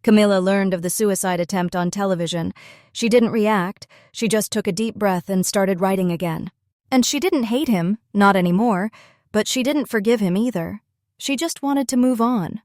Camila learned of the suicide attempt on television. She didn't react. She just took a deep breath and started writing again. And she didn't hate him, not anymore, but she didn't forgive him either. She just wanted to move on.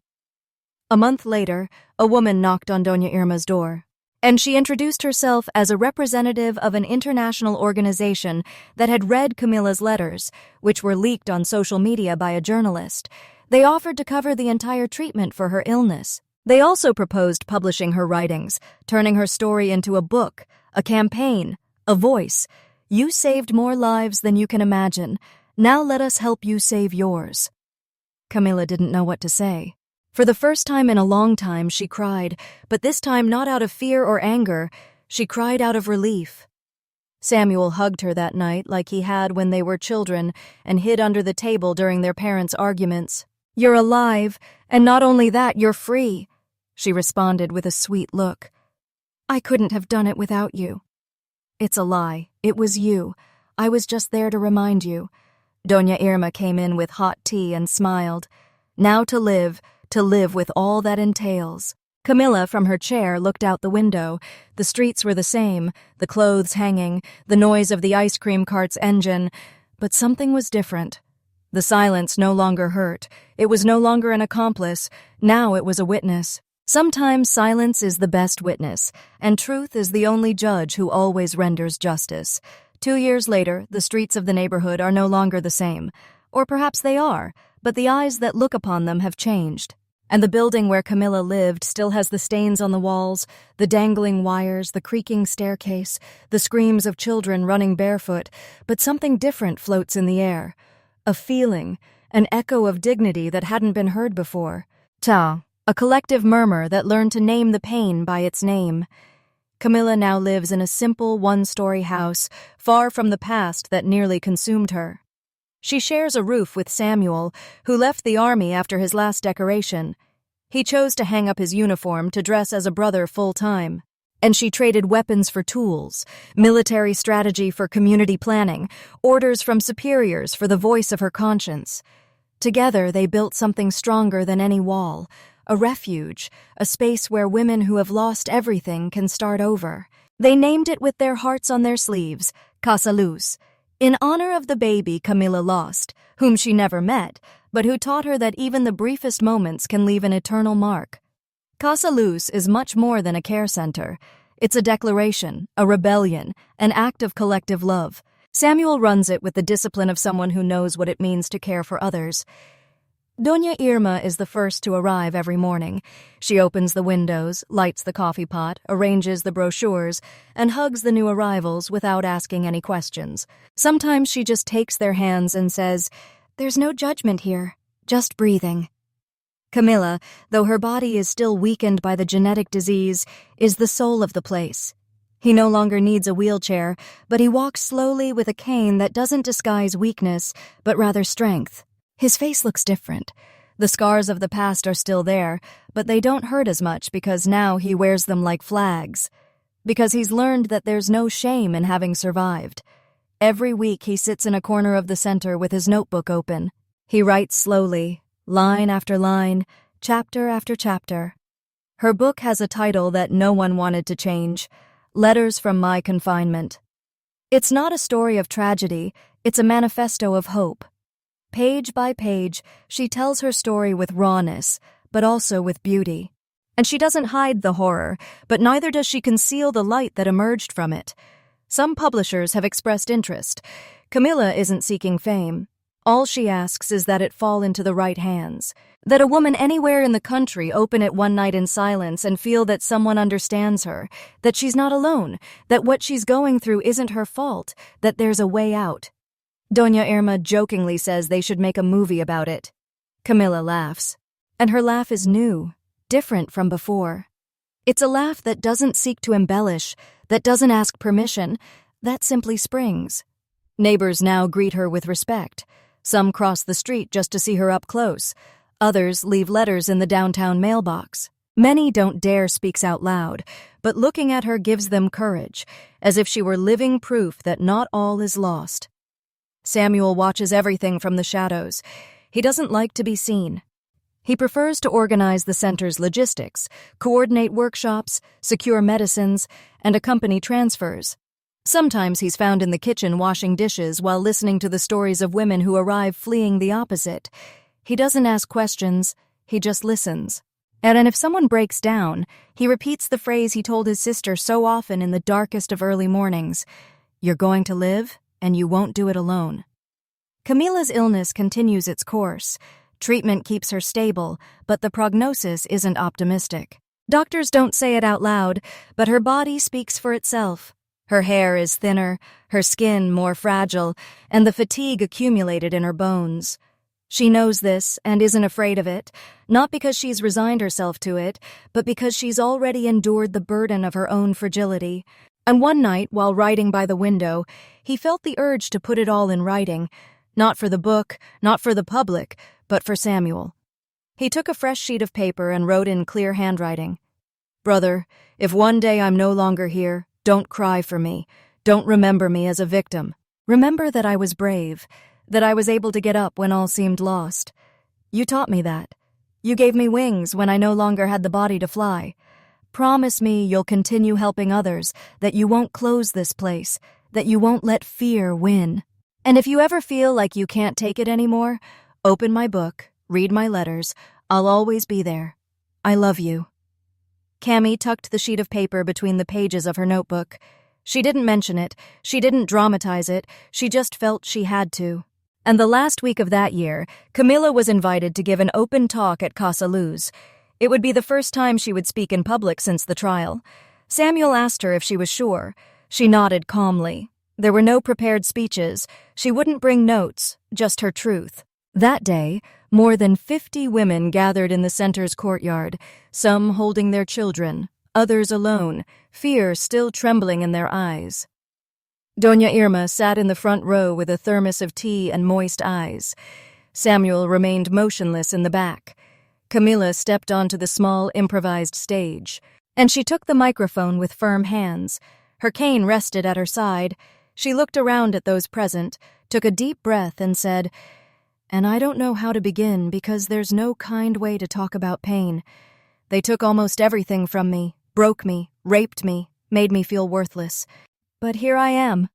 A month later, a woman knocked on Doña Irma's door, and she introduced herself as a representative of an international organization that had read Camila's letters, which were leaked on social media by a journalist. They offered to cover the entire treatment for her illness. They also proposed publishing her writings, turning her story into a book, a campaign, a voice. You saved more lives than you can imagine. Now let us help you save yours. Camila didn't know what to say. For the first time in a long time, she cried, but this time not out of fear or anger. She cried out of relief. Samuel hugged her that night like he had when they were children and hid under the table during their parents' arguments. "You're alive, and not only that, you're free," she responded with a sweet look. "I couldn't have done it without you." "It's a lie. It was you. I was just there to remind you." Doña Irma came in with hot tea and smiled. Now to live with all that entails. Camilla, from her chair, looked out the window. The streets were the same, the clothes hanging, the noise of the ice cream cart's engine. But something was different. The silence no longer hurt. It was no longer an accomplice. Now it was a witness. Sometimes silence is the best witness, and truth is the only judge who always renders justice. 2 years later, the streets of the neighborhood are no longer the same. Or perhaps they are, but the eyes that look upon them have changed. And the building where Camilla lived still has the stains on the walls, the dangling wires, the creaking staircase, the screams of children running barefoot, but something different floats in the air. A feeling, an echo of dignity that hadn't been heard before. Ta, a collective murmur that learned to name the pain by its name. Camilla now lives in a simple one-story house, far from the past that nearly consumed her. She shares a roof with Samuel, who left the army after his last decoration. He chose to hang up his uniform to dress as a brother full-time. And she traded weapons for tools, military strategy for community planning, orders from superiors for the voice of her conscience. Together, they built something stronger than any wall, a refuge, a space where women who have lost everything can start over. They named it with their hearts on their sleeves, Casa Luz, in honor of the baby Camilla lost, whom she never met, but who taught her that even the briefest moments can leave an eternal mark. Casa Luz is much more than a care center. It's a declaration, a rebellion, an act of collective love. Samuel runs it with the discipline of someone who knows what it means to care for others. Doña Irma is the first to arrive every morning. She opens the windows, lights the coffee pot, arranges the brochures, and hugs the new arrivals without asking any questions. Sometimes she just takes their hands and says, "There's no judgment here, just breathing." Camilla, though her body is still weakened by the genetic disease, is the soul of the place. He no longer needs a wheelchair, but he walks slowly with a cane that doesn't disguise weakness, but rather strength. His face looks different. The scars of the past are still there, but they don't hurt as much because now he wears them like flags. Because he's learned that there's no shame in having survived. Every week he sits in a corner of the center with his notebook open. He writes slowly, line after line, chapter after chapter. Her book has a title that no one wanted to change, Letters from My Confinement. It's not a story of tragedy, it's a manifesto of hope. Page by page, she tells her story with rawness, but also with beauty. And she doesn't hide the horror, but neither does she conceal the light that emerged from it. Some publishers have expressed interest. Camilla isn't seeking fame. All she asks is that it fall into the right hands. That a woman anywhere in the country open it one night in silence and feel that someone understands her, that she's not alone, that what she's going through isn't her fault, that there's a way out. Doña Irma jokingly says they should make a movie about it. Camilla laughs. And her laugh is new, different from before. It's a laugh that doesn't seek to embellish, that doesn't ask permission, that simply springs. Neighbors now greet her with respect. Some cross the street just to see her up close. Others leave letters in the downtown mailbox. Many don't dare speak out loud, but looking at her gives them courage, as if she were living proof that not all is lost. Samuel watches everything from the shadows. He doesn't like to be seen. He prefers to organize the center's logistics, coordinate workshops, secure medicines, and accompany transfers. Sometimes he's found in the kitchen washing dishes while listening to the stories of women who arrive fleeing the opposite. He doesn't ask questions, he just listens. And if someone breaks down, he repeats the phrase he told his sister so often in the darkest of early mornings: "You're going to live, and you won't do it alone." Camila's illness continues its course. Treatment keeps her stable, but the prognosis isn't optimistic. Doctors don't say it out loud, but her body speaks for itself. Her hair is thinner, her skin more fragile, and the fatigue accumulated in her bones. She knows this and isn't afraid of it, not because she's resigned herself to it, but because she's already endured the burden of her own fragility. And one night, while writing by the window, he felt the urge to put it all in writing, not for the book, not for the public, but for Samuel. He took a fresh sheet of paper and wrote in clear handwriting, "Brother, if one day I'm no longer here, don't cry for me. Don't remember me as a victim. Remember that I was brave, that I was able to get up when all seemed lost. You taught me that. You gave me wings when I no longer had the body to fly. Promise me you'll continue helping others, that you won't close this place, that you won't let fear win. And if you ever feel like you can't take it anymore, open my book, read my letters. I'll always be there. I love you." Cammy tucked the sheet of paper between the pages of her notebook. She didn't mention it, she didn't dramatize it, she just felt she had to. And the last week of that year, Camila was invited to give an open talk at Casa Luz. It would be the first time she would speak in public since the trial. Samuel asked her if she was sure. She nodded calmly. There were no prepared speeches. She wouldn't bring notes, just her truth. That day, more than 50 women gathered in the center's courtyard, some holding their children, others alone, fear still trembling in their eyes. Doña Irma sat in the front row with a thermos of tea and moist eyes. Samuel remained motionless in the back. Camila stepped onto the small improvised stage, and she took the microphone with firm hands. Her cane rested at her side. She looked around at those present, took a deep breath, and said, "And I don't know how to begin because there's no kind way to talk about pain. They took almost everything from me, broke me, raped me, made me feel worthless. But here I am.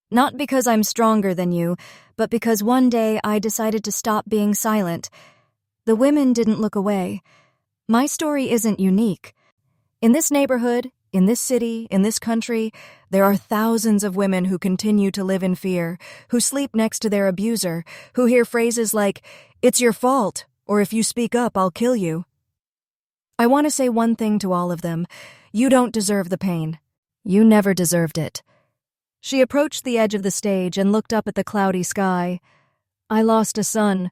Not because I'm stronger than you, but because one day I decided to stop being silent." The women didn't look away. My story isn't unique. In this neighborhood, in this city, in this country, there are thousands of women who continue to live in fear, who sleep next to their abuser, who hear phrases like, "It's your fault," or "If you speak up, I'll kill you." I want to say one thing to all of them. You don't deserve the pain. You never deserved it. She approached the edge of the stage and looked up at the cloudy sky. I lost a son.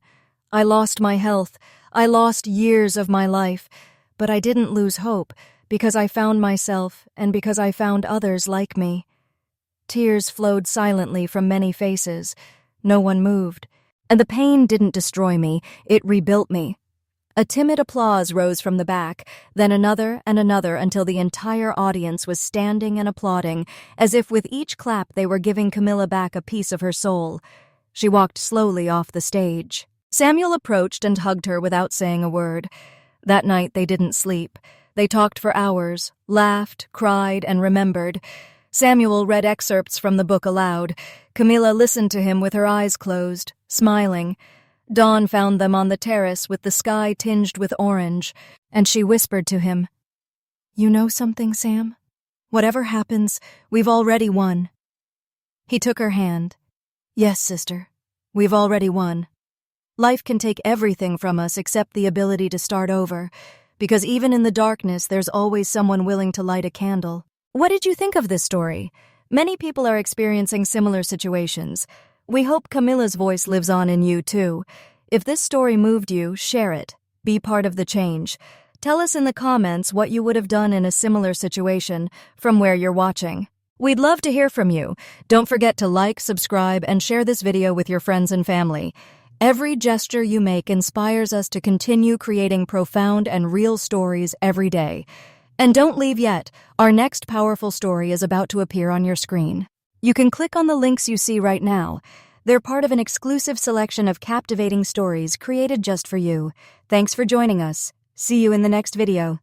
I lost my health. I lost years of my life. But I didn't lose hope, because I found myself and because I found others like me. Tears flowed silently from many faces. No one moved. And the pain didn't destroy me. It rebuilt me. A timid applause rose from the back, then another and another until the entire audience was standing and applauding, as if with each clap they were giving Camila back a piece of her soul. She walked slowly off the stage. Samuel approached and hugged her without saying a word. That night they didn't sleep. They talked for hours, laughed, cried, and remembered. Samuel read excerpts from the book aloud. Camila listened to him with her eyes closed, smiling. Dawn found them on the terrace with the sky tinged with orange, and she whispered to him, "You know something, Sam? Whatever happens, we've already won." He took her hand. "Yes, sister, we've already won. Life can take everything from us except the ability to start over, because even in the darkness there's always someone willing to light a candle." What did you think of this story? Many people are experiencing similar situations. We hope Camila's voice lives on in you, too. If this story moved you, share it. Be part of the change. Tell us in the comments what you would have done in a similar situation from where you're watching. We'd love to hear from you. Don't forget to like, subscribe, and share this video with your friends and family. Every gesture you make inspires us to continue creating profound and real stories every day. And don't leave yet. Our next powerful story is about to appear on your screen. You can click on the links you see right now. They're part of an exclusive selection of captivating stories created just for you. Thanks for joining us. See you in the next video.